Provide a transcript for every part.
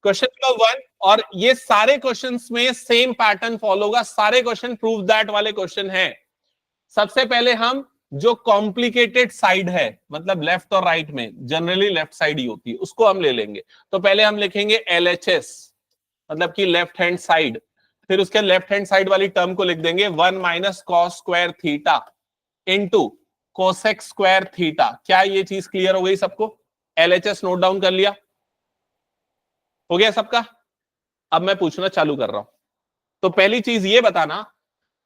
Question number 1, और ये सारे क्वेश्चंस में सेम पैटर्न फॉलो होगा, सारे क्वेश्चन प्रूव दैट वाले क्वेश्चन हैं। सबसे पहले हम जो कॉम्प्लिकेटेड साइड है, मतलब लेफ्ट और राइट में जनरली लेफ्ट साइड ही होती है, उसको हम ले लेंगे। तो पहले हम लिखेंगे LHS, मतलब कि लेफ्ट हैंड साइड। फिर उसके लेफ्ट हैंड साइड वाली टर्म को लिख देंगे 1 minus cos square theta into cosec square theta. क्या ये चीज क्लियर हो गई सबको? LHS नोट डाउन कर लिया? हो गया सबका? अब मैं पूछना चालू कर रहा हूं। तो पहली चीज ये बताना,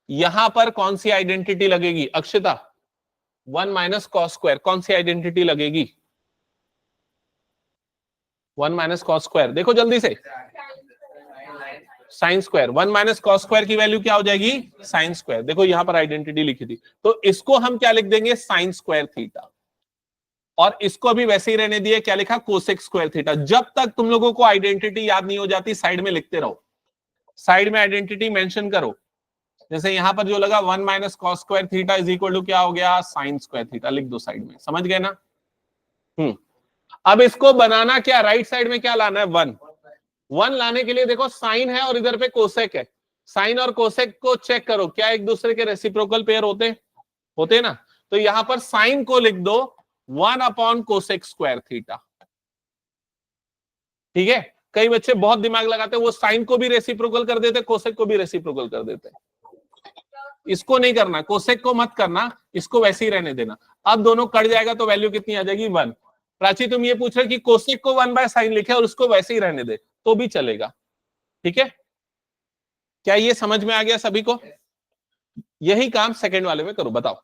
यहां पर कौन सी आइडेंटिटी लगेगी? अक्षिता, 1 माइनस कॉस स्क्वायर, कौन सी आइडेंटिटी लगेगी? 1 माइनस कॉस स्क्वायर, देखो जल्दी से, sine square. 1 minus cos square की वैल्यू क्या हो जाएगी? Sine square. देखो यहां पर आइडेंटिटी लिखी थी, तो इसको हम क्या लिख देंगे? Sign square theta. और इसको अभी वैसे ही रहने दिए, क्या लिखा? Cosec square theta. जब तक तुम लोगों को आइडेंटिटी याद नहीं हो जाती, साइड में लिखते रहो, साइड में आइडेंटिटी मेंशन करो। जैसे यहां पर जो लगा 1 minus cos square theta is equal to क्या हो गया? साइन स्क्वायर थीटा, लिख दो साइड में। समझ गए ना? अब इसको बनाना क्या, राइट साइड में क्या लाना है? 1 लाने के लिए देखो साइन है और इधर पे कोसेक है, साइन और कोसेक को चेक करो, क्या एक दूसरे के रेसिप्रोकल पेयर होते ना? तो यहां पर साइन को लिख दो 1 अपॉन कोसेक स्क्वायर थीटा। ठीक है? कई बच्चे बहुत दिमाग लगाते हैं, वो साइन को भी रेसिप्रोकल कर देते, कोसेक को भी रेसिप्रोकल कर देते। इसको नहीं करना, कोसेक को मत करना, इसको वैसे ही रहने देना। अब दोनों कट जाएगा तो वैल्यू कितनी आ जाएगी? 1। प्राची तुम ये पूछ रहे कि कोसेक को 1 बाय साइन लिखे और उसको वैसे ही रहने दे, तो भी चलेगा। ठीक है? क्या ये समझ में आ गया सभी को? यही काम सेकंड वाले में करो, बताओ।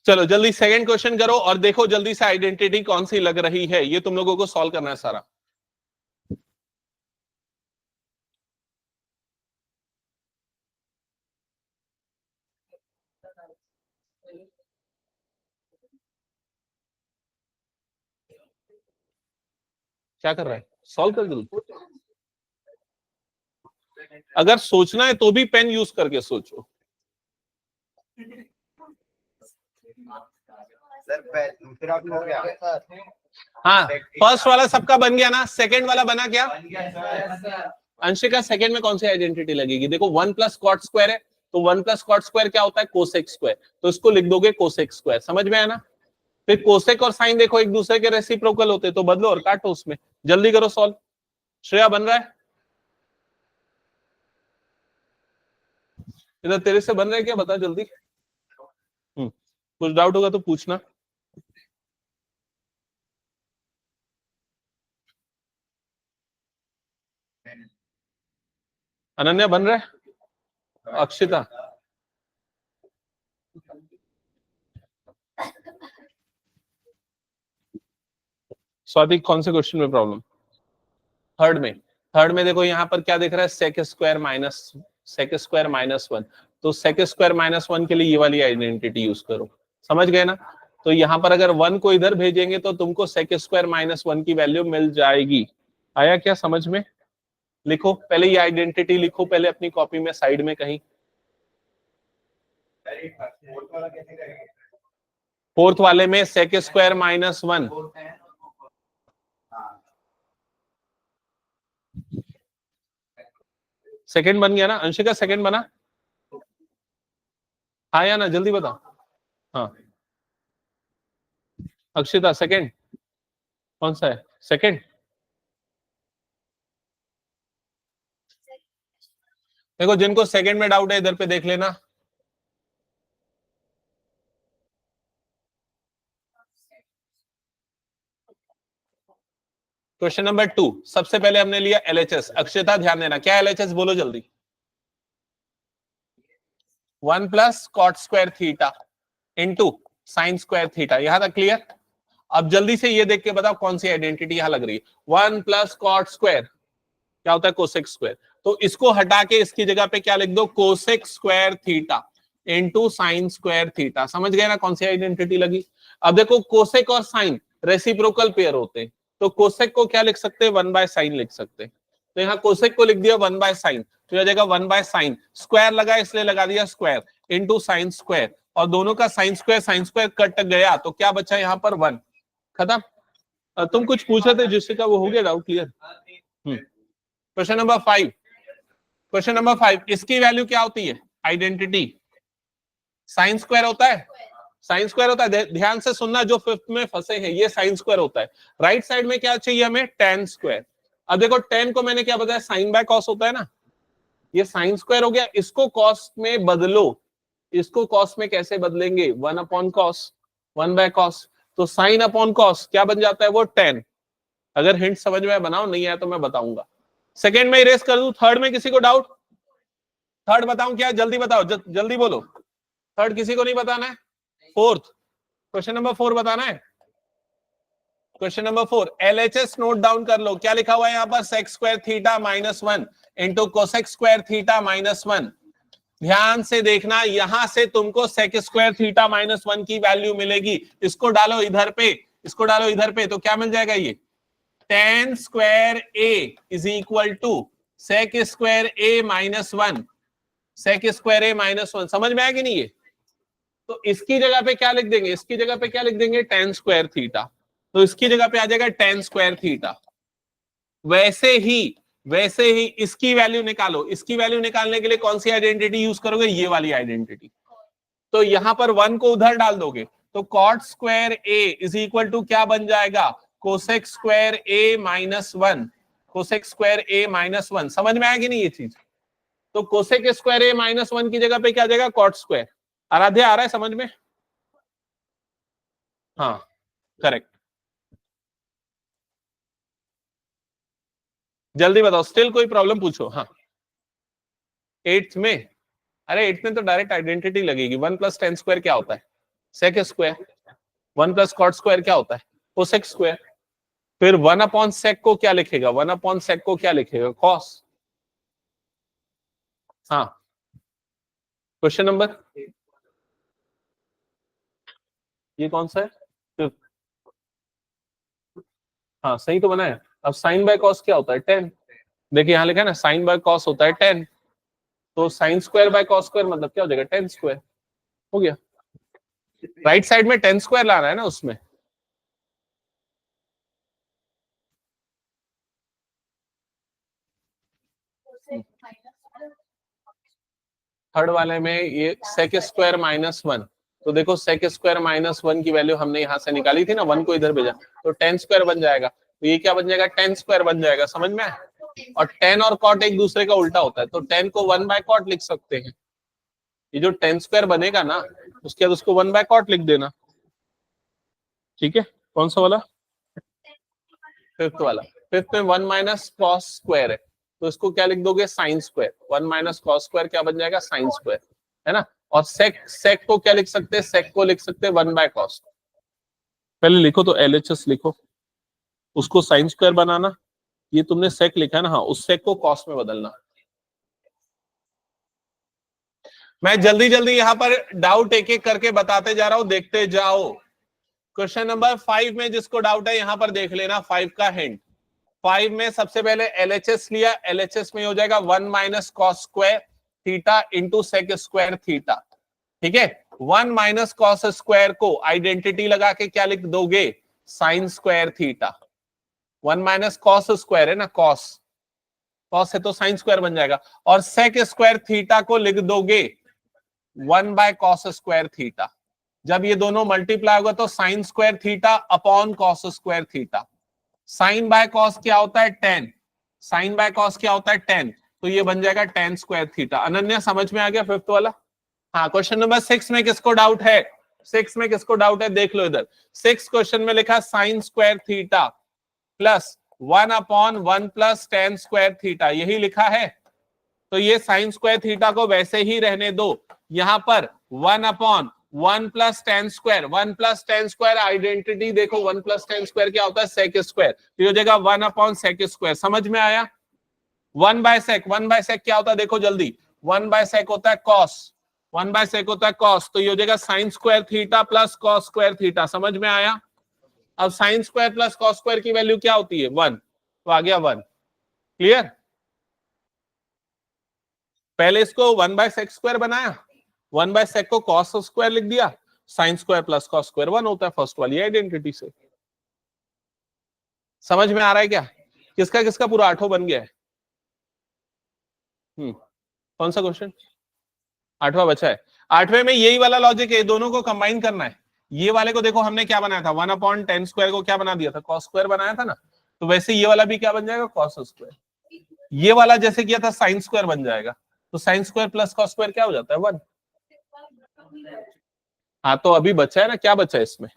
चलो जल्दी सेकंड क्वेश्चन करो और देखो जल्दी से आइडेंटिटी कौन सी लग रही है, ये तुम लोगों को सॉल्व करना है सारा। क्या कर रहा है? सॉल्व कर जल्दी। अगर सोचना है तो भी पेन यूज करके सोचो। फिर आप हो गया। हाँ, फर्स्ट वाला सबका बन गया ना? सेकंड वाला बना क्या? अंशिका, सेकंड में कौन सी आइडेंटिटी लगेगी? देखो 1 प्लस कॉट स्क्वायर है, तो 1 प्लस कॉट स्क्वायर क्या होता है? Cosec square. तो इसको लिख दोगे कोसेक स्क्वायर। समझ में आया ना? फिर कोसेक और साइन देखो एक दूसरे के रेसिप्रोकल होते, तो बदलो और काटो उसमें। जल्दी करो सॉल्व। श्रेया बन रहा है? इधर तेरे से बन रहा है क्या? बता जल्दी। कुछ डाउट होगा तो पूछना। अनन्या बन रहा है? अक्षिता, स्वाति, कौन से क्वेश्चन में प्रॉब्लम? थर्ड में देखो यहां पर क्या दिख रहा है? Sec square minus 1। तो सेक स्क्वायर माइनस 1 के लिए ये वाली आइडेंटिटी यूज करो। समझ गए ना? तो यहां पर अगर 1 को इधर भेजेंगे तो तुमको सेक स्क्वायर माइनस 1 की वैल्यू मिल जाएगी। आया क्या समझ में? लिखो पहले, ये आइडेंटिटी लिखो पहले अपनी कॉपी में साइड में कहीं। फोर्थ वाले में सेक स्क्वायर माइनस 1। सेकंड बन गया ना? अंशिका सेकंड बना? हाँ या ना? जल्दी बताओ। हाँ, अक्षिता सेकंड कौन सा है? सेकंड। देखो जिनको सेकंड में डाउट है इधर पे देख लेना। क्वेश्चन नंबर 2, सबसे पहले हमने लिया LHS। अक्षता ध्यान देना, क्या LHS बोलो जल्दी? 1 plus cot square theta into sine square theta. यहां तक क्लियर? अब जल्दी से ये देख के बताओ कौन सी आइडेंटिटी यहां लग रही है? 1 प्लस कॉट स्क्वायर क्या होता है? Cosec square. तो इसको हटा के इसकी जगह पे क्या लिख दो? Cosec square theta into sine square theta. समझ गए ना कौन सी आइडेंटिटी लगी? अब देखो कोसेक और साइन रेसिप्रोकल पेयर होते हैं, तो कोसेक को क्या लिख सकते हैं? 1 बाय साइन लिख सकते हैं। तो यहाँ कोसेक को लिख दिया 1 बाय साइन, तो यह जगह 1 बाय साइन, स्क्वायर लगा इसलिए लगा दिया स्क्वायर इंटू साइन स्क्वायर, और दोनों का साइन स्क्वायर कट गया तो क्या बचा यहाँ पर? 1। खत्म। तुम कुछ पूछ रहे थे जिससे का वो हो गया doubt clear. Question number 5, question number 5, इसकी वैल्यू क्या होती है? आइडेंटिटी साइन स्क्वायर होता है, साइन स्क्वायर होता है। ध्यान से सुनना जो फिफ्थ में फंसे हैं, ये साइन स्क्वायर होता है। राइट साइड में क्या चाहिए हमें? Ten square. अब देखो टेन को मैंने क्या बताया? साइन बाय कॉस होता है ना, ये साइन स्क्वायर हो गया। इसको कॉस में बदलो, इसको कॉस में कैसे बदलेंगे? 1 अपॉन कॉस, 1 बाय कॉस। तो साइन अपॉन कॉस क्या बन जाता है? वो 10। अगर हिंट समझ में बनाओ, नहीं आया तो मैं बताऊंगा। सेकेंड में इरेज कर दूं, थर्ड में किसी को डाउट? थर्ड बताऊं क्या? जल्दी बताओ, जल्दी बोलो। थर्ड किसी को नहीं बताना है? फोर्थ, क्वेश्चन नंबर 4 बताना है। Question number 4, LHS note down कर लो। क्या लिखा हुआ है यहाँ पर? Sec square theta minus 1 into cosec square theta minus 1। ध्यान से देखना, यहां से तुमको सेक स्क्वायर थीटा माइनस 1 की वैल्यू मिलेगी। इसको डालो इधर पे, इसको डालो इधर पे, तो क्या मिल जाएगा? ये tan square A is equal to sec square A minus 1, sec square A minus 1। समझ में आया कि नहीं? ये तो इसकी जगह पे क्या लिख देंगे? इसकी जगह पे क्या लिख देंगे? tan square theta. तो इसकी जगह पे आ जाएगा tan स्क्वायर थीटा। वैसे ही इसकी वैल्यू निकालो। इसकी वैल्यू निकालने के लिए कौन सी आइडेंटिटी यूज करोगे? ये वाली आइडेंटिटी। तो यहां पर 1 को उधर डाल दोगे तो cot square A is equal to क्या बन जाएगा? Cosec square A minus 1, cosec square A minus 1। समझ में आया कि नहीं ये चीज? तो कोसेक स्क्वायर ए माइनस 1 की जगह पे क्या आ जाएगा? Cot square. आराध्या आ रहा है समझ में? हाँ करेक्ट। जल्दी बताओ, स्टिल कोई प्रॉब्लम पूछो। हाँ 8th में, अरे 8th में तो डायरेक्ट आइडेंटिटी लगेगी। 1 प्लस टेन स्क्वायर क्या होता है? Sec square. 1 plus cot square क्या होता है? Cosec square. फिर 1 अपॉन सेक को क्या लिखेगा? 1 अपॉन सेक को क्या लिखेगा? कॉस। हाँ क्वेश्चन नंबर, ये कौन सा है? हाँ सही तो बनाया। अब साइन बाय कॉस क्या होता है? 10। देखिए यहां लिखा है ना, साइन बाय कॉस होता है 10। तो sine square by cos square मतलब क्या हो जाएगा? 10 स्क्वायर। हो गया। राइट साइड में 10 स्क्वायर लाना है ना उसमें। थर्ड वाले में ये सेक स्क्वायर माइनस 1। तो देखो सेक स्क्वायर माइनस 1 की वैल्यू हमने यहां से निकाली थी ना, 1 को इधर भेजा तो 10 स्क्वायर बन जाएगा। तो ये क्या बन जाएगा? 10 स्क्वायर बन जाएगा। समझ में? और 10 और कॉट एक दूसरे का उल्टा होता है, तो 10 को 1 बाय कॉट लिख सकते हैं। ये जो 10 स्क्वायर बनेगा ना, उसके बाद उसको 1 बाय कॉट लिख देना। ठीक है? कौन सा वाला? फिफ्थ वाला। फिफ्थ में 1 माइनस कॉस स्क्वायर है, तो इसको क्या लिख दोगे? Sine square. 1 minus cos square क्या बन जाएगा? साइन स्क्वायर, है ना। और सेक को क्या लिख सकते हैं? सेक को लिख सकते हैं 1 बाय कॉस। पहले लिखो तो एलएचएस लिखो, उसको साइन स्क्वायर बनाना। ये तुमने सेक लिखा है ना, हाँ उस सेक को कॉस में बदलना। मैं जल्दी जल्दी यहाँ पर डाउट एक एक करके बताते जा रहा हूं, देखते जाओ। क्वेश्चन नंबर 5 में जिसको डाउट है यहाँ पर देख लेना 5 का हिंट। 5 में सबसे पहले एलएचएस लिया, एलएचएस में हो जाएगा 1 minus cos square theta into sec square theta. ठीक है? 1 माइनस कॉस स्क्वायर को आइडेंटिटी लगा के क्या लिख दोगे? Sine square theta. 1 minus cos square है ना, कॉस, कॉस है तो साइन स्क्वायर बन जाएगा। और सेक स्क्वायर थीटा को लिख दोगे 1 बाय कॉस स्क्वायर थीटा। जब ये दोनों मल्टीप्लाई होगा तो sine square theta upon cos square theta. Sine by cos क्या होता है? 10। साइन बाय कॉस क्या होता है? 10। तो ये बन जाएगा tan स्क्वायर थीटा। अनन्या समझ में आ गया फिफ्थ वाला? हाँ क्वेश्चन नंबर 6 में किसको डाउट है? 6 में किसको डाउट है? देख लो इधर। 6 क्वेश्चन में लिखा sign square theta plus 1 upon 1 plus tan square theta, यही लिखा है। तो ये साइन स्क्वायर थीटा को वैसे ही रहने दो। यहां पर 1 upon 1 plus tan square, 1 plus tan square identity देखो, 1 प्लस tan स्क्वायर क्या होता है? Sec square. तो ये हो जाएगा 1 अपॉन सेक स्क्वायर। समझ में आया? 1 बाय सेक, 1 बाय सेक क्या होता है? देखो जल्दी, 1 बाय सेक होता है कॉस, 1 बाय सेक होता है कॉस। तो ये हो जाएगा sine square theta plus cos square theta. समझ में आया? अब sign square plus cos square की वैल्यू क्या होती है? 1। तो आ गया 1। क्लियर? पहले इसको 1 बाय सेक स्क्वायर बनाया, 1 बाय सेक को कॉस स्क्वायर लिख दिया, sign square plus cos square 1 होता है फर्स्ट वाली आइडेंटिटी से। समझ में आ रहा है क्या? किसका किसका पूरा आठों बन गया है? कौन सा क्वेश्चन? आठवां बचा है। आठवें में यही वाला लॉजिक है, दोनों को कंबाइन करना है। ये वाले को देखो हमने क्या बनाया था, 1/10² को क्या बना दिया था, cos स्क्वायर बनाया था ना, तो वैसे ये वाला भी क्या बन जाएगा, cos स्क्वायर। ये वाला जैसे किया था sin स्क्वायर बन जाएगा, तो sin square plus cos square क्या हो जाता है, 1। हाँ तो अभी बचा है ना, क्या बचा है इसमें,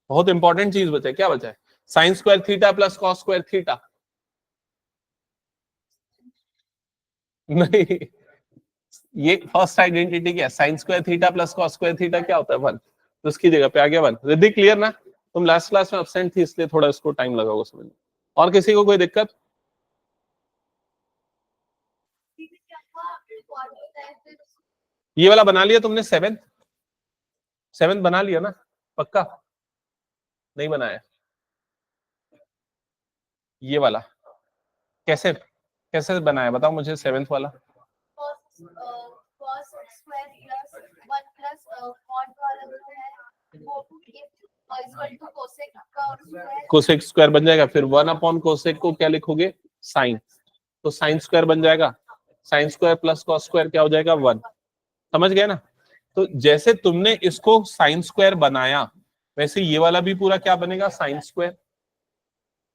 बहुत इंपॉर्टेंट चीज बचा है, क्या बचा है, sin square theta plus cos square theta. नहीं, ये फर्स्ट आइडेंटिटी क्या है, sign square theta plus cos square theta क्या होता है, 1। तो उसकी जगह पे आ गया 1। रिद्धि क्लियर ना? तुम लास्ट क्लास में एब्सेंट थी इसलिए थोड़ा इसको टाइम लगा होगा समझने। और किसी को कोई दिक्कत? ये वाला बना लिया तुमने, 7 बना लिया ना, पक्का? नहीं बनाया? ये वाला कैसे कैसे बनाया बताओ मुझे, 7th वाला। कोसेक स्क्वायर बन जाएगा, फिर 1/कोसेक को क्या लिखोगे, साइन, तो साइन स्क्वायर बन जाएगा, sine square plus cos square क्या हो जाएगा, 1। समझ गए ना? तो जैसे तुमने इसको साइन स्क्वायर बनाया, वैसे ये वाला भी पूरा क्या बनेगा, साइन स्क्वायर।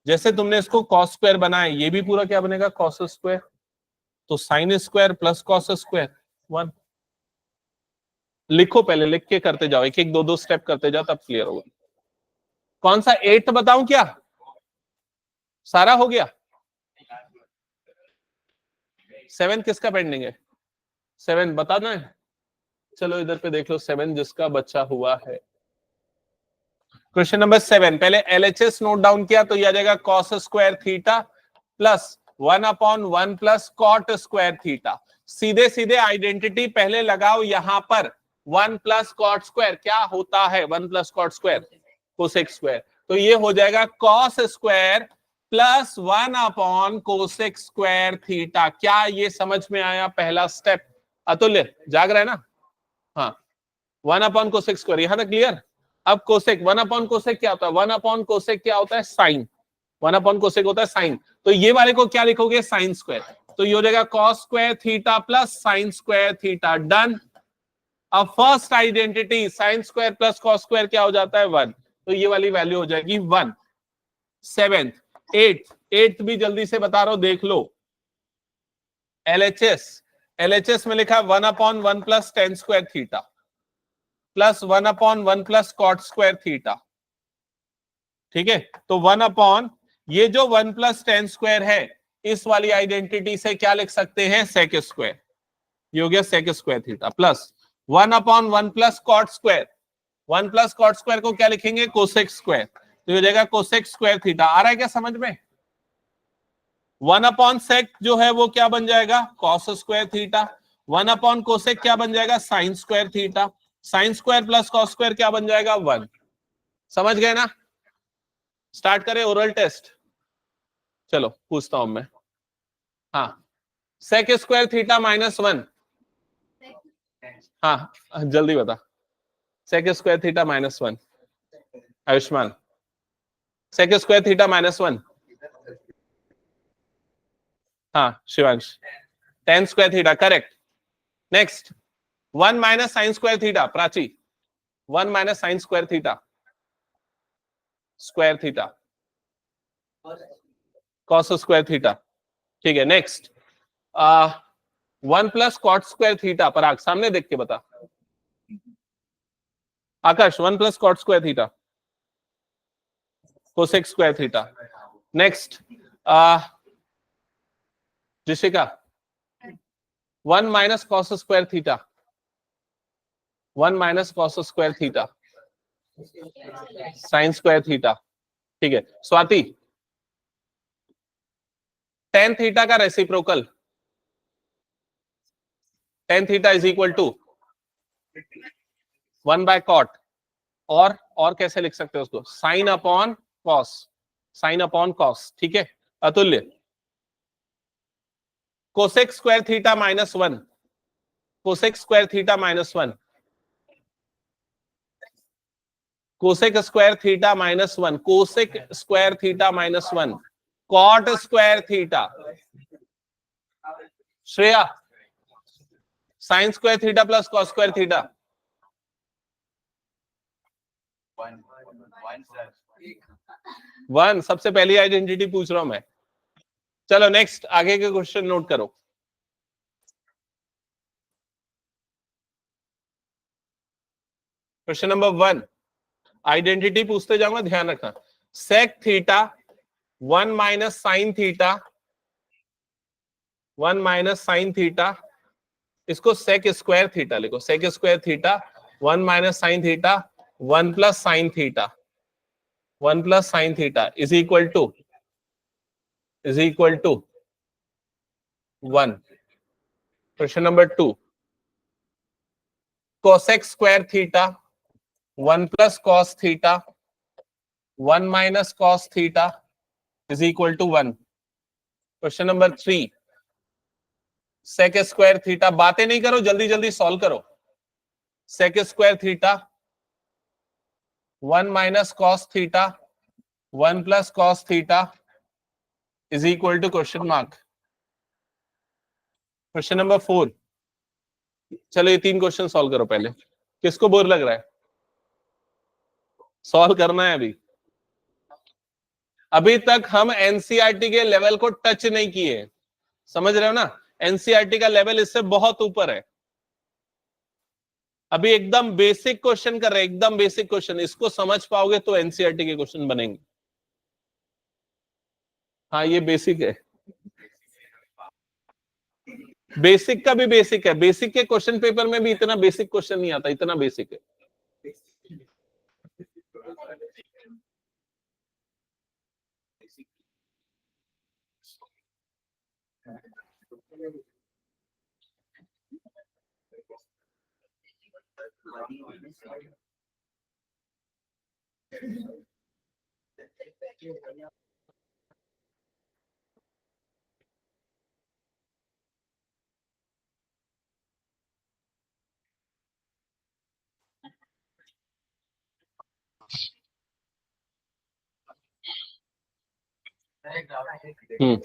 जैसे तुमने इसको कॉस स्क्वायर बनाया, ये भी पूरा क्या बनेगा, कॉस स्क्वायर। तो sine square plus cos square 1। लिखो, पहले लिख के करते जाओ, एक एक दो दो स्टेप करते जाओ, तब क्लियर होगा। कौन सा 8 बताऊं क्या? सारा हो गया? 7 किसका पेंडिंग है, 7 बताना है? चलो इधर पे देख लो, 7 जिसका बचा हुआ है। क्वेश्चन नंबर 7, पहले LHS नोट डाउन किया तो यह आ जाएगा cos square theta plus 1/1 plus cot square theta. सीधे सीधे आइडेंटिटी पहले लगाओ यहां पर, 1 प्लस कॉट स्क्वायर क्या होता है, 1 plus cot square cosec square, तो ये हो जाएगा कॉस स्क्वायर प्लस 1/कोसेक स्क्वायर थीटा। क्या ये समझ में आया पहला स्टेप? अतुल्य जाग रहा है ना? हाँ, 1/कोसेक स्क्वायर, यहां तक क्लियर? अब कोसेक, 1/कोसेक क्या होता है, 1/कोसेक क्या होता है, साइन, 1/कोसेक होता है साइन। तो ये वाले को क्या लिखोगे, साइन स्क्वायर, तो ये हो जाएगा cos square theta plus sine square theta, done. अब first identity sine square plus cos square क्या हो जाता है, 1, तो ये वाली वैल्यू हो जाएगी 1। 7th, 8th भी जल्दी से बता रहा हूं, देख लो। LHS में लिखा 1/1 plus tan square theta plus 1/1 plus cot square theta, ठीक है। तो 1/, ये जो 1 प्लस टेन स्क्वायर है, इस वाली आइडेंटिटी से क्या लिख सकते हैं, सेक स्क्वायर, ये हो गया sec square theta plus 1/1 plus cot square, 1 plus cot square को क्या लिखेंगे, कोसेक स्क्वायर, तो ये हो जाएगा कोसेक स्क्वायर थीटा। आ रहा है क्या समझ में? 1/सेक जो है वो क्या बन जाएगा, कॉस स्क्वायर थीटा, 1/कोसेक क्या बन जाएगा, sine square theta, sign square plus cos square क्या बन जाएगा, 1। समझ गए ना? स्टार्ट करें ओरल टेस्ट। चलो पूछता हूं मैं, हाँ, सेक स्क्वायर थीटा -1, हाँ जल्दी बता, sec square theta -1, Ayushman, sec square theta -1, हाँ Shivansh, tan square theta, correct. Next 1 minus sine square theta, Prachi, 1 minus sine square theta, square theta, cos square theta, ठीक है। Next 1 plus cot square theta, Parag सामने देख के बता, Akash 1 plus cot square theta, cosec square theta. Next Rishika 1 minus cos square theta, 1 minus cos square theta, sign square theta, ठीक है। Swati tan theta का reciprocal, tan theta is equal to 1/कॉट, और कैसे लिख सकते हो उसको, sine upon cos, sine upon cos, ठीक है। Atulya cosec square theta -1, cosec square theta -1, cosec square theta -1, cosec square theta -1, cot square theta, Shreya sine square theta plus cos square theta, 1। सबसे पहली आइडेंटिटी पूछ रहा हूं मैं। चलो नेक्स्ट, आगे के क्वेश्चन नोट करो। क्वेश्चन नंबर 1, आइडेंटिटी पूछते जाऊंगा, ध्यान रखना। Sec theta 1 minus sine theta, 1 minus sine theta, इसको सेक स्क्वायर थीटा लिखो, sec square theta 1 minus sine theta 1 plus sine theta, 1 plus sine theta is equal to 1। Question number 2, cosec square theta 1 plus cos theta 1 minus cos theta is equal to 1। Question number 3, sec square theta, बातें नहीं करो, जल्दी जल्दी solve करो। Sec square theta 1 minus cos theta 1 plus cos theta is equal to question mark. Question number 4, चलो ये 3 question solve करो पहले। किसको बोर लग रहा है? सॉल्व करना है अभी। अभी तक हम एनसीईआरटी के लेवल को टच नहीं किए, समझ रहे हो ना? एनसीईआरटी का लेवल इससे बहुत ऊपर है। अभी एकदम बेसिक क्वेश्चन कर रहे हैं, एकदम बेसिक क्वेश्चन। इसको समझ पाओगे तो एनसीईआरटी के क्वेश्चन बनेंगे। हाँ ये बेसिक है, बेसिक का भी बेसिक है। बेसिक के क्वेश्चन पेपर में भी इतना बेसिक क्वेश्चन नहीं आता, इतना बेसिक है। हम्म,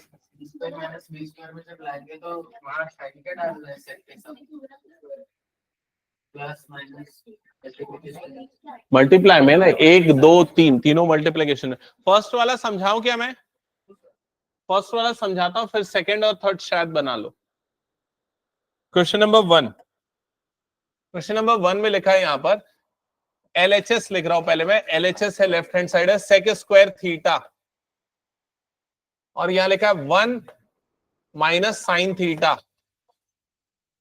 मल्टीप्लाई में ना 1 2 3 तीनों मल्टीप्लीकेशन है। फर्स्ट वाला समझाऊं क्या मैं? फर्स्ट वाला समझाता हूं, फिर सेकंड और थर्ड शायद बना लो। क्वेश्चन नंबर 1, क्वेश्चन नंबर 1 में लिखा है यहां पर एलएचएस लिख रहा हूं पहले मैं। एलएचएस है, लेफ्ट हैंड साइड है, सेक स्क्वायर थीटा, और यहां लिखा है 1 minus sine theta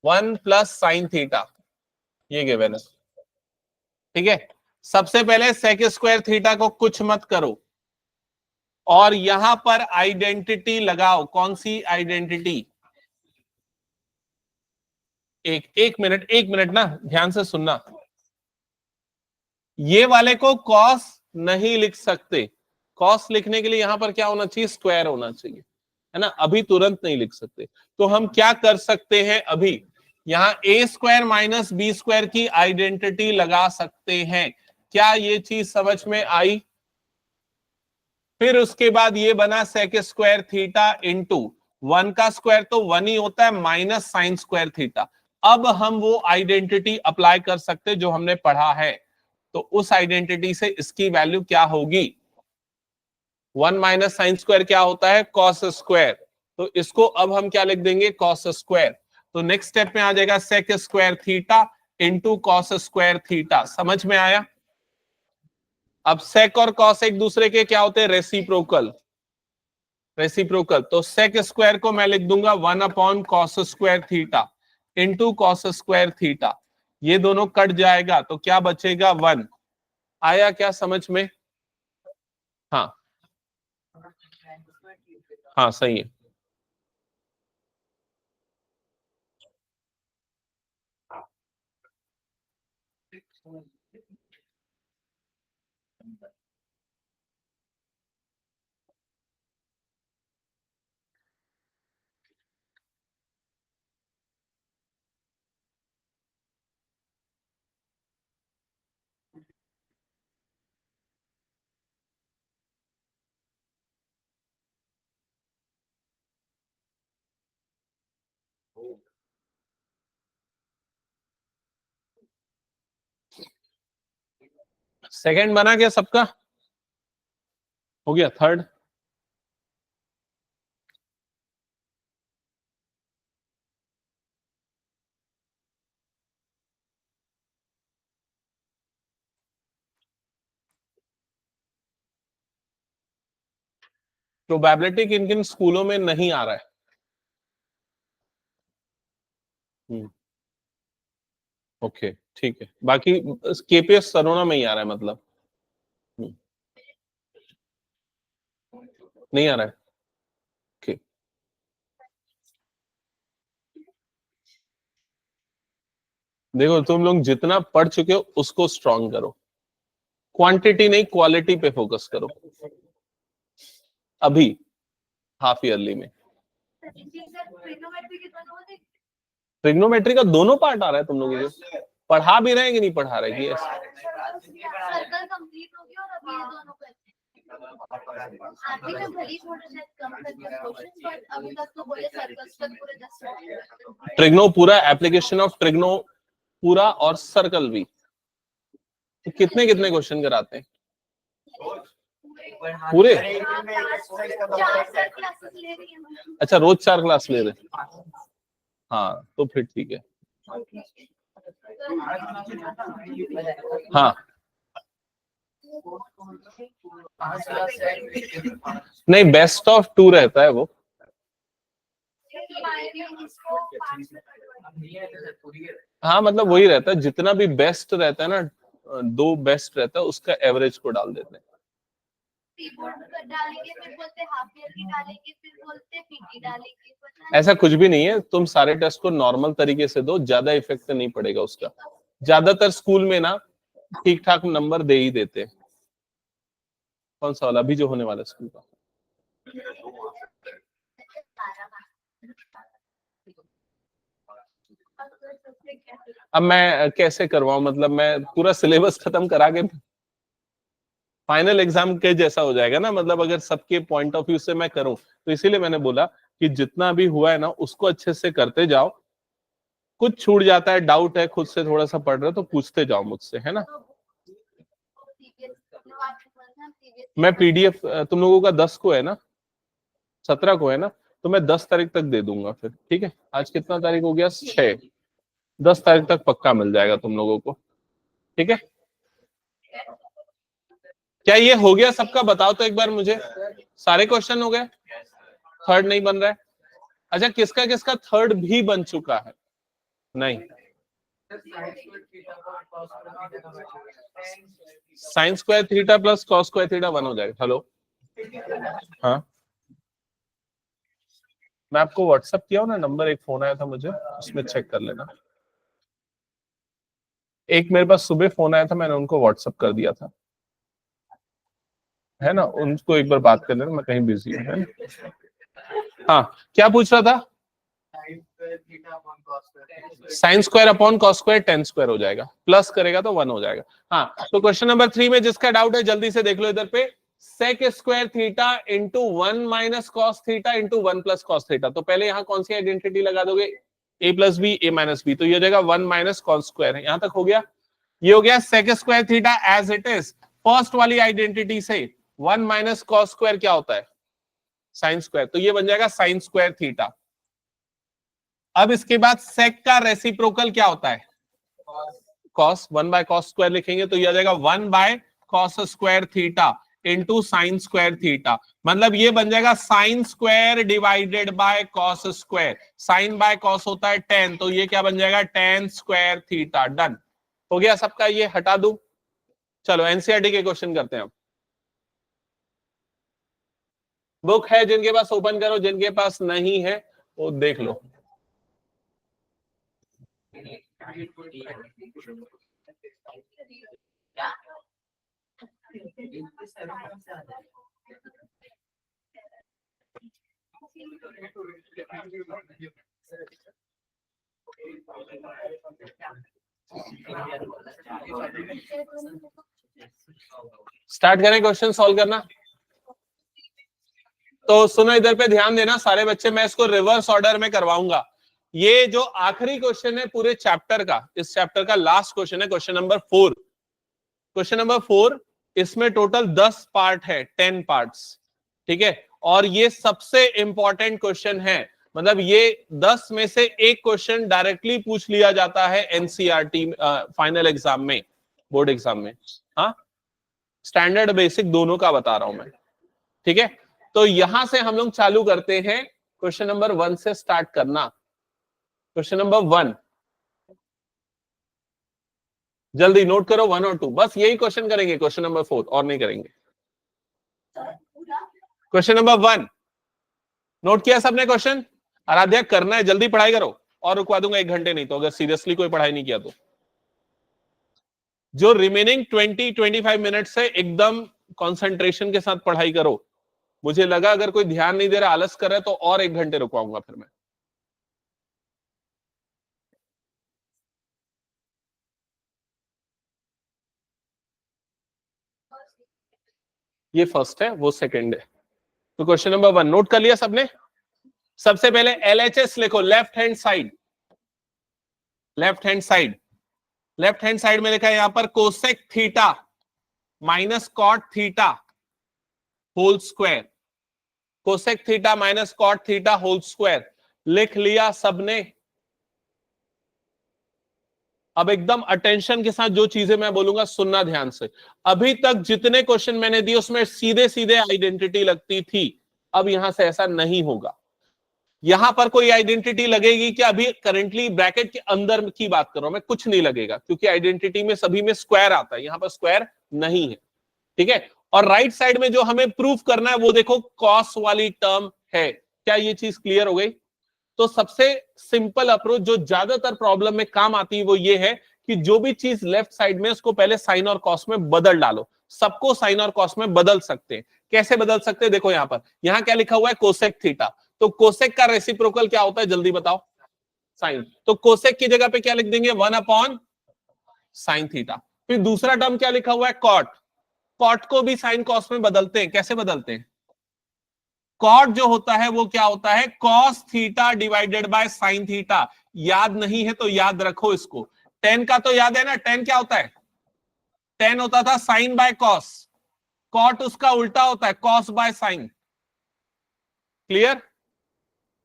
1 plus sine theta, ये गिवन है। ठीक है, सबसे पहले सेक स्क्वायर थीटा को कुछ मत करो और यहां पर आइडेंटिटी लगाओ। कौन सी आइडेंटिटी? एक मिनट ना, ध्यान से सुनना। ये वाले को कॉस नहीं लिख सकते। कॉस लिखने के लिए यहां पर क्या होना चाहिए? स्क्वायर होना चाहिए, है ना? अभी तुरंत नहीं लिख सकते। तो हम क्या कर सकते हैं? अभी यहां ए स्क्वायर माइनस बी स्क्वायर की आइडेंटिटी लगा सकते हैं। क्या ये चीज समझ में आई? फिर उसके बाद ये बना सेक स्क्वायर थीटा इंटू 1 का स्क्वायर तो 1 ही होता है, माइनस साइन स्क्वायर थीटा। अब हम वो आइडेंटिटी अप्लाई कर सकते जो हमने पढ़ा है। तो उस आइडेंटिटी से इसकी वैल्यू क्या होगी? 1 माइनस साइन स्क्वायर क्या होता है? Cos square. तो इसको अब हम क्या लिख देंगे? Cos square. तो नेक्स्ट स्टेप में आ जाएगा sec square theta into cos square theta. समझ में आया? अब सेक और कॉस एक दूसरे के क्या होते हैं? रेसिप्रोकल। रेसिप्रोकल, तो सेक स्क्वायर को मैं लिख दूंगा 1 upon cos square theta into cos square theta. ये दोनों कट जाएगा तो क्या बचेगा? 1। आया क्या समझ में? हाँ हाँ सही है। सेकंड बना क्या सबका? हो गया थर्ड? प्रोबेबिलिटी किन किन स्कूलों में नहीं आ रहा है? ओके ठीक है, बाकी केपीएस सरोना में ही आ रहा है मतलब? नहीं आ रहा है। ओके, देखो तुम लोग जितना पढ़ चुके हो उसको स्ट्रॉन्ग करो, क्वांटिटी नहीं क्वालिटी पे फोकस करो अभी हाफ ईयरली में। ट्रिग्नोमेट्री का दोनों पार्ट आ रहा है तुम लोगों को? पढ़ा भी रहे हैं कि नहीं पढ़ा रहे कि सर्कल कंप्लीट हो गया और अभी ये दोनों करते हैं। आखिर में भली थोड़ा शायद कम करके क्वेश्चन, बट अभी तक तो बोले सर्कल्स तक पूरे 10 ट्रिग्नो पूरा, एप्लीकेशन ऑफ ट्रिग्नो पूरा और सर्कल भी। तो कितने कितने क्वेश्चन कराते हैं पूरे? 4 क्लासेस ले रही है। अच्छा रोज 4 क्लास ले रहे हैं, हाँ तो फिर ठीक है। हाँ नहीं, बेस्ट ऑफ 2 रहता है वो। हाँ मतलब वही रहता है, जितना भी बेस्ट रहता है ना, 2 बेस्ट रहता है उसका एवरेज को डाल देते हैं। ऐसा कुछ भी नहीं है, तुम सारे टेस्ट को नॉर्मल तरीके से दो, ज्यादा इफेक्ट नहीं पड़ेगा उसका। ज्यादातर स्कूल में ना ठीक ठाक नंबर दे ही देते हैं। कौन सा वाला अभी जो होने वाला स्कूल का? अब मैं कैसे करवाऊं, मतलब मैं पूरा सिलेबस खत्म करा के फाइनल एग्जाम के जैसा हो जाएगा ना, मतलब अगर सबके पॉइंट ऑफ व्यू से मैं करूं, तो इसीलिए मैंने बोला कि जितना भी हुआ है ना उसको अच्छे से करते जाओ। कुछ छूट जाता है, डाउट है, खुद से थोड़ा सा पढ़ रहे हो तो पूछते जाओ मुझसे, है ना। मैं पीडीएफ तुम लोगों का 10 को है ना, 17 को है ना, तो मैं 10 तारीख तक दे दूंगा फिर, ठीक है। आज कितना तारीख हो गया? 6। 10 तारीख तक पक्का मिल जाएगा तुम लोगों को, ठीक है। क्या ये हो गया सबका? बताओ तो एक बार मुझे, सारे क्वेश्चन हो गए? थर्ड नहीं बन रहा है? अच्छा किसका किसका थर्ड भी बन चुका है? नहीं, sign square theta plus cos square theta 1 हो जाएगा। हेलो, हाँ मैं आपको व्हाट्सएप किया हूँ ना नंबर, एक फोन आया था मुझे, उसमें चेक कर लेना। एक मेरे पास सुबह फोन आया था, मैंने उनको व्हाट्सएप कर दिया था, है ना। उनको एक बार बात कर लेना, मैं कहीं बिजी हूँ, है ना। हाँ क्या पूछ रहा था? Sine square upon cos square ten square हो जाएगा, प्लस करेगा तो 1 हो जाएगा। हाँ तो क्वेश्चन नंबर 3 में जिसका डाउट है जल्दी से देख लो इधर पे, sec square theta into 1 minus cos theta into 1 plus cos theta. तो पहले यहाँ कौन सी आइडेंटिटी लगा दोगे? a plus b a minus b, तो ये हो जाएगा 1 माइनस कॉस स्क्वायर है। यहां तक हो गया। ये हो गया sec square theta as it is. First वाली आइडेंटिटी से 1 माइनस कॉस स्क्वायर क्या होता है? साइन स्क्वायर, तो ये बन जाएगा साइन स्क्वायर थीटा। अब इसके बाद सेक का रेसिप्रोकल क्या होता है? कॉस। 1 बाय कॉस स्क्वायर लिखेंगे तो ये आ जाएगा 1 by cos square theta into sine square theta. मतलब ये बन जाएगा sine square divided by cos square. Sine by cos होता है 10, तो ये क्या बन जाएगा? tan square theta. डन हो गया सबका, ये हटा दूं। चलो एनसीईआरटी के क्वेश्चन करते हैं। बुक है जिनके पास ओपन करो, जिनके पास नहीं है वो देख लो। स्टार्ट करें क्वेश्चन सॉल्व करना। तो सुनो इधर पे ध्यान देना सारे बच्चे, मैं इसको रिवर्स ऑर्डर में करवाऊंगा। ये जो आखिरी क्वेश्चन है पूरे चैप्टर का, इस चैप्टर का लास्ट क्वेश्चन है, क्वेश्चन नंबर 4। क्वेश्चन नंबर 4, इसमें टोटल 10 पार्ट है, 10 पार्ट्स, ठीक है। और ये सबसे इंपॉर्टेंट क्वेश्चन है, मतलब ये 10 में से एक क्वेश्चन डायरेक्टली पूछ लिया जाता है एनसीईआरटी फाइनल एग्जाम में, बोर्ड एग्जाम में। हाँ, स्टैंडर्ड बेसिक दोनों का बता रहा हूं मैं, ठीक है। तो यहां से हम लोग चालू करते हैं, क्वेश्चन नंबर 1 से स्टार्ट करना। क्वेश्चन नंबर 1 जल्दी नोट करो, 1 और 2, बस यही क्वेश्चन करेंगे, क्वेश्चन नंबर 4 और नहीं करेंगे। क्वेश्चन नंबर 1 नोट किया सबने क्वेश्चन? आराध्या करना है, जल्दी पढ़ाई करो, और रुकवा दूंगा 1 घंटे नहीं तो, अगर सीरियसली कोई पढ़ाई नहीं किया तो। जो रिमेनिंग 20-25 मिनट से एकदम कंसंट्रेशन के साथ पढ़ाई करो। मुझे लगा अगर कोई ध्यान नहीं दे रहा, आलस कर रहा है, तो और 1 घंटे रुकवाऊंगा फिर मैं। ये फर्स्ट है, वो सेकंड है। तो क्वेश्चन नंबर 1 नोट कर लिया सबने? सबसे पहले LHS लिखो, left hand side. Left hand side, left hand side में लिखा है यहां पर cosec theta minus cot theta whole square. Cosec theta minus cot theta whole square लिख लिया सबने? अब एकदम अटेंशन के साथ जो चीजें मैं बोलूंगा सुनना ध्यान से। अभी तक जितने क्वेश्चन मैंने दिए उसमें सीधे सीधे आइडेंटिटी लगती थी, अब यहां से ऐसा नहीं होगा। यहां पर कोई आइडेंटिटी लगेगी कि अभी करंटली ब्रैकेट के अंदर की बात कर रहा हूं मैं, कुछ नहीं लगेगा, क्योंकि आइडेंटिटी में सभी में स्क्वायर आता है, यहां पर स्क्वायर नहीं है, ठीक है। और राइट साइड में जो हमें प्रूफ करना है वो देखो कॉस वाली टर्म है। क्या ये चीज क्लियर हो गई? तो सबसे सिंपल अप्रोच जो ज्यादातर प्रॉब्लम में काम आती है वो ये है कि जो भी चीज लेफ्ट साइड में उसको पहले साइन और कॉस में बदल डालो। सबको साइन और कॉस में बदल सकते हैं। कैसे बदल सकते हैं? देखो यहां पर, यहां क्या लिखा हुआ है? Cosec theta. तो कोसेक का रेसिप्रोकल क्या होता है, जल्दी बताओ? साइन। तो कोसेक की जगह पे क्या लिख देंगे? 1 साइन थीटा। फिर दूसरा टर्म क्या लिखा हुआ है? कॉट। कॉट को भी साइन कॉस में बदलते हैं। कैसे बदलते हैं? कॉट जो होता है वो क्या होता है? Cos theta divided by sine theta. याद नहीं है तो याद रखो इसको। टेन का तो याद है ना, टेन क्या होता है? टेन होता था साइन बाय कॉस। कॉट उसका उल्टा होता है, कॉस बाय साइन। क्लियर?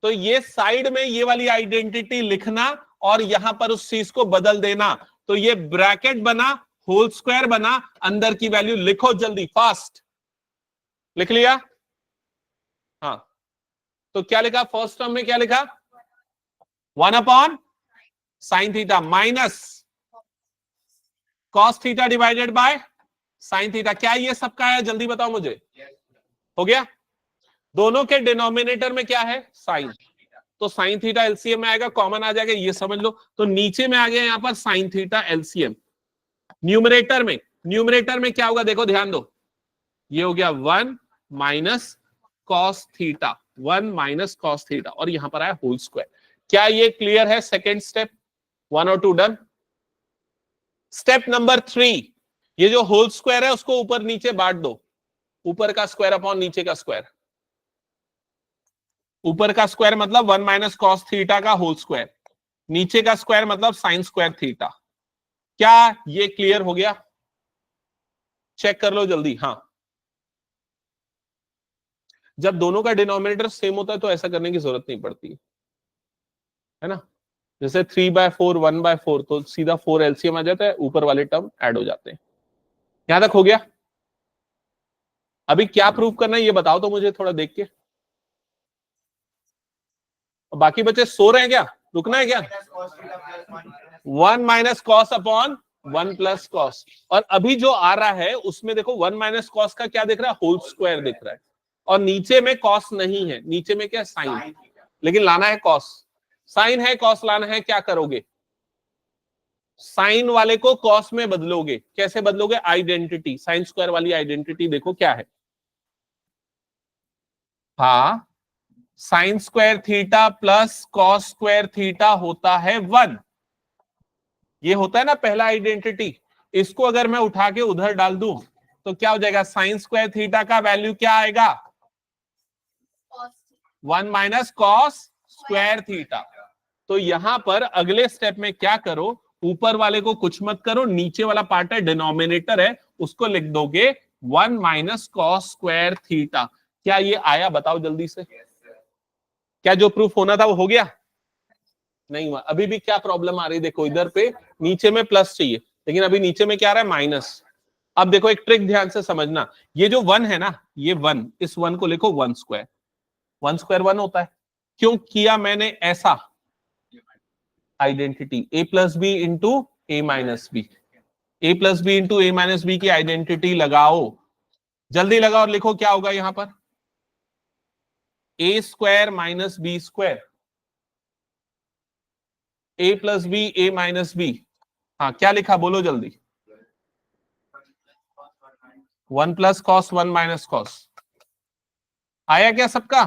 तो ये साइड में ये वाली आइडेंटिटी लिखना और यहां पर उस चीज को बदल देना। तो ये ब्रैकेट बना, होल स्क्वायर बना, अंदर की वैल्यू लिखो जल्दी, फास्ट। लिख लिया? हाँ, तो क्या लिखा फर्स्ट टर्म में? क्या लिखा? 1 sine theta minus cos theta divided by sine theta. क्या ये सबका है? जल्दी बताओ मुझे। हो गया? दोनों के डिनोमिनेटर में क्या है? साइन। तो साइन थीटा एलसीएम में आएगा, कॉमन आ जाएगा, ये समझ लो। तो नीचे में आ गया यहां पर साइन थीटा एलसीएम। न्यूमरेटर में क्या होगा? देखो ध्यान दो, ये हो गया 1 minus cos theta, 1 minus cos theta, और यहां पर आया होल स्क्वायर। क्या ये क्लियर है? सेकेंड स्टेप 1 और 2 डन। स्टेप नंबर 3, ये जो होल स्क्वायर है उसको ऊपर नीचे बांट दो। ऊपर का स्क्वायर अपॉन नीचे का स्क्वायर। ऊपर का स्क्वायर मतलब 1 माइनस कॉस थीटा का होल स्क्वायर, नीचे का स्क्वायर मतलब साइन स्क्वायर थीटा। क्या ये क्लियर हो गया? चेक कर लो जल्दी। हाँ, जब दोनों का डिनोमिनेटर सेम होता है तो ऐसा करने की जरूरत नहीं पड़ती है ना। जैसे 3/4 1/4, तो सीधा 4 एलसीएम आ जाता है, ऊपर वाले टर्म ऐड हो जाते हैं। यहां तक हो गया? अभी क्या प्रूव करना है ये बताओ तो मुझे थोड़ा देख के। बाकी बच्चे सो रहे हैं क्या? रुकना है क्या? 1 minus cos upon 1 plus cos. और अभी जो आ रहा है उसमें देखो 1 माइनस कॉस का क्या दिख रहा है? होल स्क्वायर दिख रहा है। और नीचे में कॉस नहीं है, नीचे में क्या? साइन। लेकिन लाना है कॉस। साइन है, कॉस लाना है, क्या करोगे? साइन वाले को कॉस में बदलोगे। कैसे बदलोगे? आइडेंटिटी, साइन स्क्वायर वाली आइडेंटिटी देखो क्या है। हाँ, sign square theta plus cos square theta होता है 1। ये होता है ना पहला आइडेंटिटी। इसको अगर मैं उठा के उधर डाल दूं तो क्या हो जाएगा? साइन स्क्वायर थीटा का वैल्यू क्या आएगा? 1 माइनस कॉस स्क्वायर थीटा। तो यहां पर अगले स्टेप में क्या करो? ऊपर वाले को कुछ मत करो, नीचे वाला पार्ट है डिनोमिनेटर है, उसको लिख दोगे 1 माइनस कॉस स्क्वायर थीटा। क्या ये आया बताओ जल्दी से? क्या जो प्रूफ होना था वो हो गया? नहीं हुआ। अभी भी क्या प्रॉब्लम आ रही है देखो, इधर पे नीचे में प्लस चाहिए लेकिन अभी नीचे में क्या आ रहा है माइनस। अब देखो एक ट्रिक ध्यान से समझना, ये जो 1 है ना, ये 1, इस 1 को लिखो 1 स्क्वायर। 1 स्क्वायर 1 होता है। क्यों किया मैंने ऐसा? आइडेंटिटी ए प्लस बी इंटू ए माइनस बी, ए प्लस बी इंटू ए माइनस बी की आइडेंटिटी लगाओ, जल्दी लगाओ और लिखो क्या होगा यहां पर, ए square minus B square, A plus b a minus B. हाँ क्या लिखा बोलो जल्दी? 1 प्लस कॉस 1 माइनस कॉस। आया क्या सबका?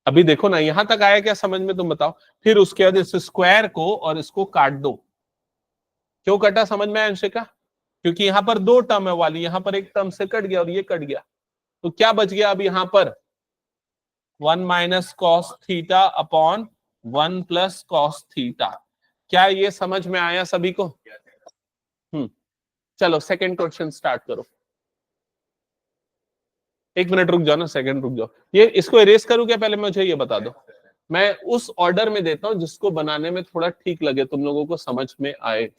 अभी देखो ना यहां तक आया क्या समझ में, तुम बताओ। फिर उसके बाद इस स्क्वायर को और इसको काट दो। क्यों कटा समझ में आया अंशिका? क्योंकि यहां पर दो टर्म है वाली, यहां पर एक टर्म से कट गया और ये कट गया, तो क्या बच गया अब यहां पर? 1 minus cos theta upon 1 plus cos theta. क्या ये समझ में आया सभी को? चलो सेकंड क्वेश्चन स्टार्ट करो। एक मिनट रुक जाओ ना, सेकंड रुक जाओ। ये इसको इरेज करूं क्या पहले मुझे ये बता दो। मैं उस ऑर्डर में देता हूं जिसको बनाने में थोड़ा ठीक लगे, तुम लोगों को समझ में आए।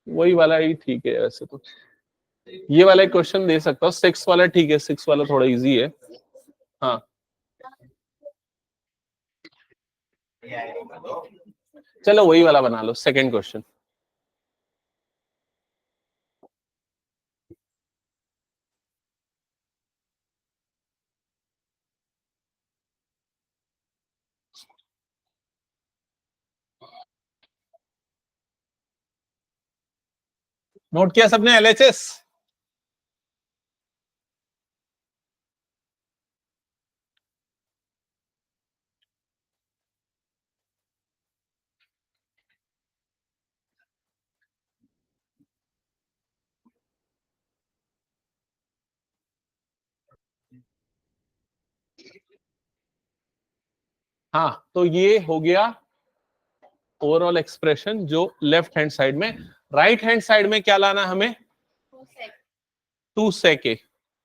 वही वाला ही ठीक है वैसे तो। ये वाला क्वेश्चन दे सकता हूँ, 6 वाला ठीक है, 6 वाला थोड़ा इजी है। हाँ चलो वही वाला बना लो, सेकंड क्वेश्चन। नोट किया सबने एलएचएस? हाँ तो ये हो गया ओवरऑल एक्सप्रेशन जो लेफ्ट हैंड साइड में। राइट हैंड साइड में क्या लाना हमें? 2 sec a,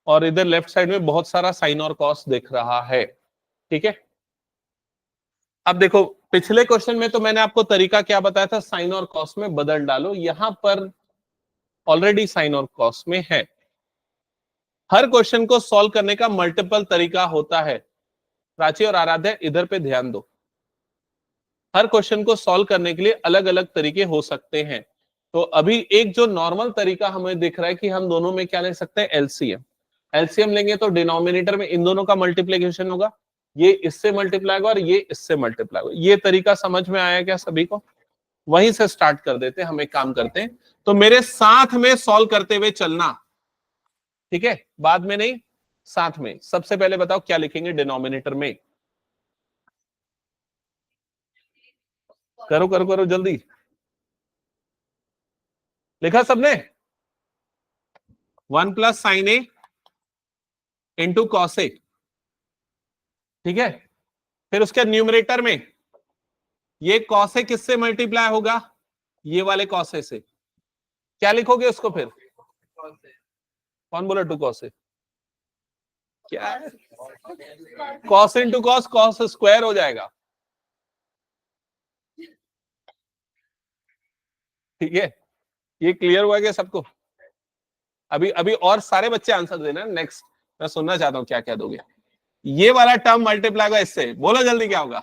और इधर लेफ्ट साइड में बहुत सारा साइन और कॉस दिख रहा है। ठीक है, अब देखो पिछले क्वेश्चन में तो मैंने आपको तरीका क्या बताया था, साइन और कॉस में बदल डालो। यहां पर ऑलरेडी साइन और कॉस में है। हर क्वेश्चन को सॉल्व करने का मल्टीपल तरीका होता है। प्राची और आराध्या इधर पे ध्यान दो, हर क्वेश्चन को सॉल्व करने के लिए अलग अलग तरीके हो सकते हैं। तो अभी एक जो नॉर्मल तरीका हमें दिख रहा है कि हम दोनों में क्या ले सकते हैं, एलसीएम। एलसीएम लेंगे तो डिनोमिनेटर में इन दोनों का मल्टीप्लीकेशन होगा, ये इससे मल्टीप्लाई होगा और ये इससे मल्टीप्लाई होगा। ये तरीका समझ में आया क्या सभी को? वहीं से स्टार्ट कर देते हैं। हम एक काम करते हैं, तो मेरे साथ में सॉल्व करते हुए चलना, ठीक है, बाद में नहीं, साथ में। सबसे पहले बताओ क्या लिखेंगे डिनोमिनेटर में? करो करो करो जल्दी। लिखा सबने? 1 plus sign A into cos A, ठीक है। फिर उसके न्यूमरेटर में ये कॉस ए किससे मल्टीप्लाई होगा? ये वाले कॉस ए से। क्या लिखोगे उसको फिर? कौन बोला 2 कॉस ए? क्या है? Cos into cos, cos square हो जाएगा, ठीक है। ये क्लियर हुआ क्या सबको? अभी अभी और सारे बच्चे आंसर देना नेक्स्ट, मैं सुनना चाहता हूं क्या क्या दोगे। ये वाला टर्म मल्टीप्लाई होगा इससे, बोलो जल्दी क्या होगा?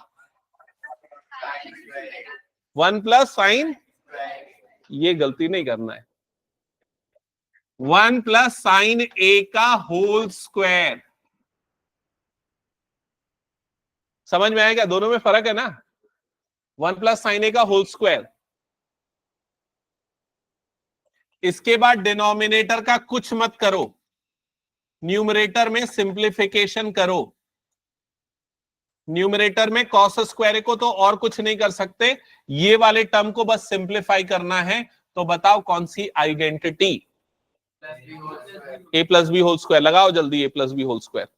1 प्लस साइन, ये गलती नहीं करना है, 1 प्लस साइन ए का होल स्क्वायर। समझ में आएगा? दोनों में फर्क है ना। 1 प्लस साइन ए का होल स्क्वायर। इसके बाद डिनोमिनेटर का कुछ मत करो, न्यूमरेटर में सिंप्लीफिकेशन करो। न्यूमरेटर में कॉस स्क्वायर को तो और कुछ नहीं कर सकते, ये वाले टर्म को बस सिंप्लीफाई करना है। तो बताओ कौन सी आइडेंटिटी? ए प्लस बी होल स्क्वायर लगाओ जल्दी, ए प्लस बी होल स्क्वायर।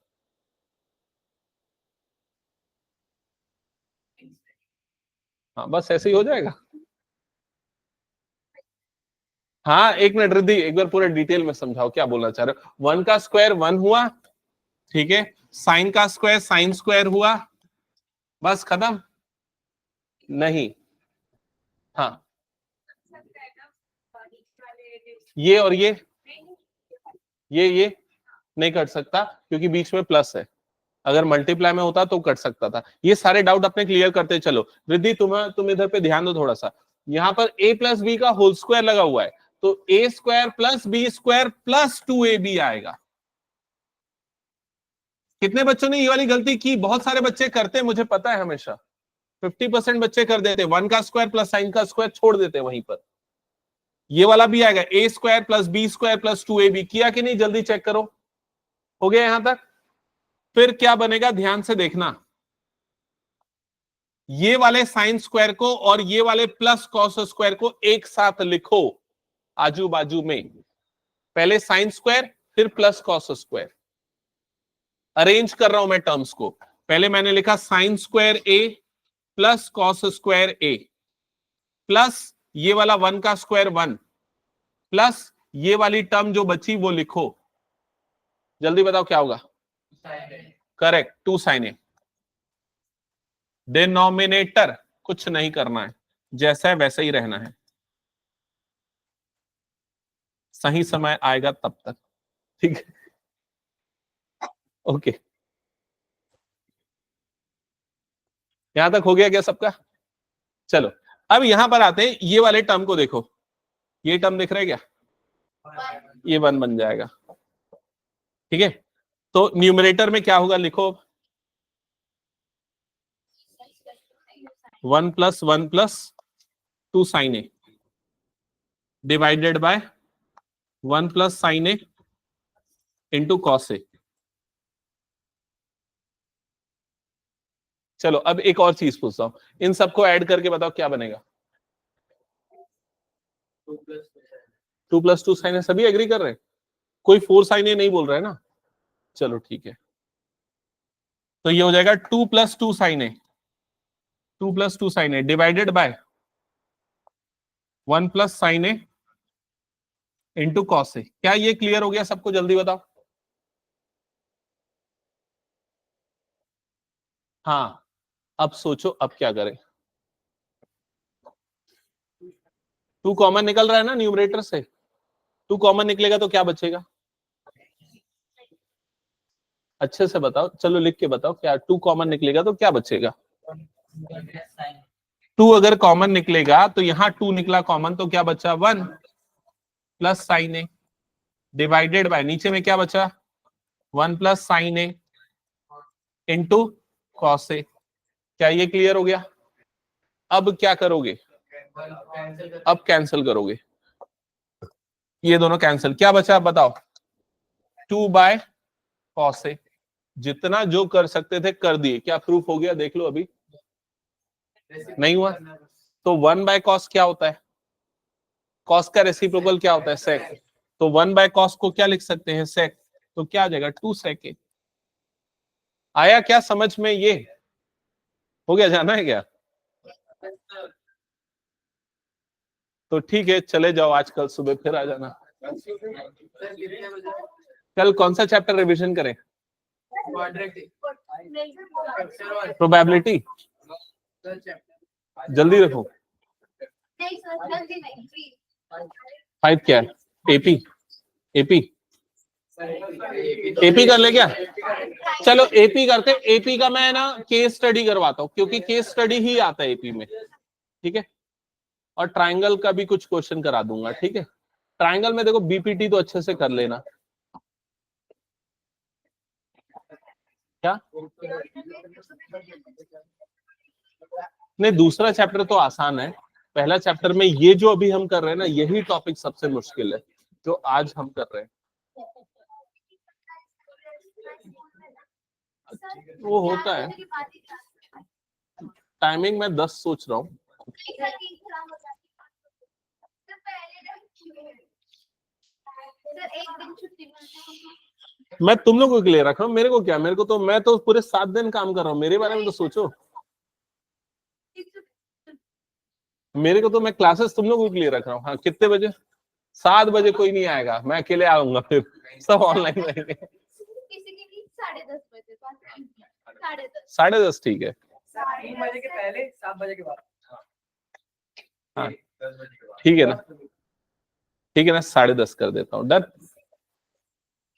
हाँ बस ऐसे ही हो जाएगा। हाँ एक मिनट रिद्धि, एक बार पूरा डिटेल में समझाओ क्या बोलना चाह रहे हो। 1 का स्क्वायर 1 हुआ, ठीक है, साइन का स्क्वायर साइन स्क्वायर हुआ, बस खत्म। नहीं, हाँ ये और ये नहीं कट सकता क्योंकि बीच में प्लस है। अगर मल्टीप्लाई में होता तो कट सकता था। ये सारे डाउट अपने क्लियर करते चलो। रिद्धि तुम इधर पे ध्यान दो थोड़ा सा। यहाँ पर a प्लस बी का होल स्क्वायर लगा हुआ है, तो A square plus B square plus 2ab आएगा। कितने बच्चों ने ये वाली गलती की? बहुत सारे बच्चे करते हैं, मुझे पता है, हमेशा 50% बच्चे कर देते। 1 का स्क्वायर प्लस साइन का स्क्वायर छोड़ देते वहीं पर। ये वाला भी आएगा, A square plus B square plus 2ab। किया कि नहीं? जल्दी चेक करो। हो गया यहां तक? फिर क्या बनेगा ध्यान से देखना। ये वाले साइन स्क्वायर को और ये वाले प्लस कॉस स्क्वायर को एक साथ लिखो आजू बाजू में। पहले साइन स्क्वायर फिर प्लस कॉस स्क्वायर। अरेंज कर रहा हूं मैं टर्म्स को। पहले मैंने लिखा साइन स्क्वायर ए प्लस कॉस स्क्वायर ए प्लस ये वाला 1 का स्क्वायर 1 प्लस ये वाली टर्म जो बची वो लिखो। जल्दी बताओ क्या होगा? Correct, 2 sin a। डिनोमिनेटर कुछ नहीं करना है, जैसा है वैसा ही रहना है। सही समय आएगा तब तक, ठीक है? ओके, यहां तक हो गया क्या सबका? चलो अब यहां पर आते हैं, ये वाले टर्म को देखो। ये टर्म दिख रहा है क्या? ये 1 बन जाएगा, ठीक है। तो न्यूमरेटर में क्या होगा लिखो। 1 plus 1 plus 2 sin a divided by 1 plus sin a into cos a। चलो अब एक और चीज पूछता हूं, इन सबको ऐड करके बताओ क्या बनेगा? 2 प्लस 2 sin a। सभी एग्री कर रहे हैं? कोई 4 sin a नहीं बोल रहा है ना? चलो ठीक है, तो ये हो जाएगा 2 plus 2 sin a, 2 plus 2 sin a divided by 1 plus sin a into cos a। क्या ये क्लियर हो गया सबको? जल्दी बताओ। हाँ अब सोचो अब क्या करें। 2 कॉमन निकल रहा है ना न्यूमरेटर से, 2 कॉमन निकलेगा तो क्या बचेगा? अच्छे से बताओ, चलो लिख के बताओ, क्या 2 कॉमन निकलेगा तो क्या बचेगा? 2 अगर कॉमन निकलेगा तो यहाँ 2 निकला कॉमन, तो क्या बचा? 1 plus sign A divided by नीचे में क्या बचा? 1 plus sign A into cos A. क्या ये क्लियर हो गया? अब क्या करोगे? अब कैंसिल करोगे, ये दोनों कैंसिल। क्या बचा बताओ? 2 बाय कॉस ए। जितना जो कर सकते थे कर दिए। क्या प्रूफ हो गया? देख लो अभी। नहीं हुआ तो 1 बाय कॉस क्या होता है? कॉस का रेसिप्रोकल क्या होता है? सेक। तो 1 बाय कॉस को क्या लिख सकते हैं? सेक। तो क्या आ जाएगा? 2 सेक ए। आया क्या समझ में? ये हो गया? जाना है क्या? तो ठीक है चले जाओ, आज कल सुबह फिर आ जाना। कल कौन सा चैप्टर रिवीजन करें? प्रोबेबिलिटी। जल्दी रखो। 5 क्या है? एपी। एपी एपी कर ले क्या? चलो एपी करते। एपी का मैं ना केस स्टडी करवाता हूँ, क्योंकि केस स्टडी ही आता है एपी में, ठीक है। और ट्रायंगल का भी कुछ क्वेश्चन करा दूंगा, ठीक है। ट्रायंगल में देखो बीपीटी तो अच्छे से कर लेना। क्या नहीं, दूसरा चैप्टर तो आसान है। पहला चैप्टर में ये जो अभी हम कर रहे हैं ना, यही टॉपिक सबसे मुश्किल है जो आज हम कर रहे हैं। वो होता है, टाइमिंग मैं 10 सोच रहा हूँ। सर एक दिन छुट्टी मिलती है। मैं तुम लोगों के लिए रख रहा हूँ, मेरे को क्या, मेरे को तो, मैं तो पूरे 7 दिन काम कर रहा हूँ, मेरे बारे में तो सोचो। मेरे को तो, मैं क्लासेस तुम लोगों के लिए रख रहा हूँ। हाँ कितने बजे? 7 बजे कोई नहीं आएगा, मैं अकेले आऊंगा, फिर सब ऑनलाइन रहेंगे। किसी की भी 10:30 बजे, 10:30। 10:30 ठीक है। 3 बजे के पहले, 7 बजे के बाद। हाँ ठीक है ना, ठीक है ना, 10:30 कर देता हूँ, डन।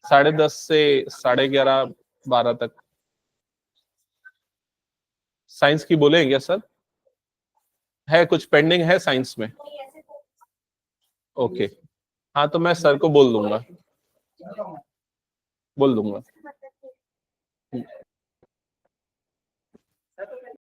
10:30 से 11:30 12 तक। साइंस की बोले क्या सर? है कुछ पेंडिंग है साइंस में? ओके हाँ, तो मैं सर को बोल दूंगा, बोल दूंगा।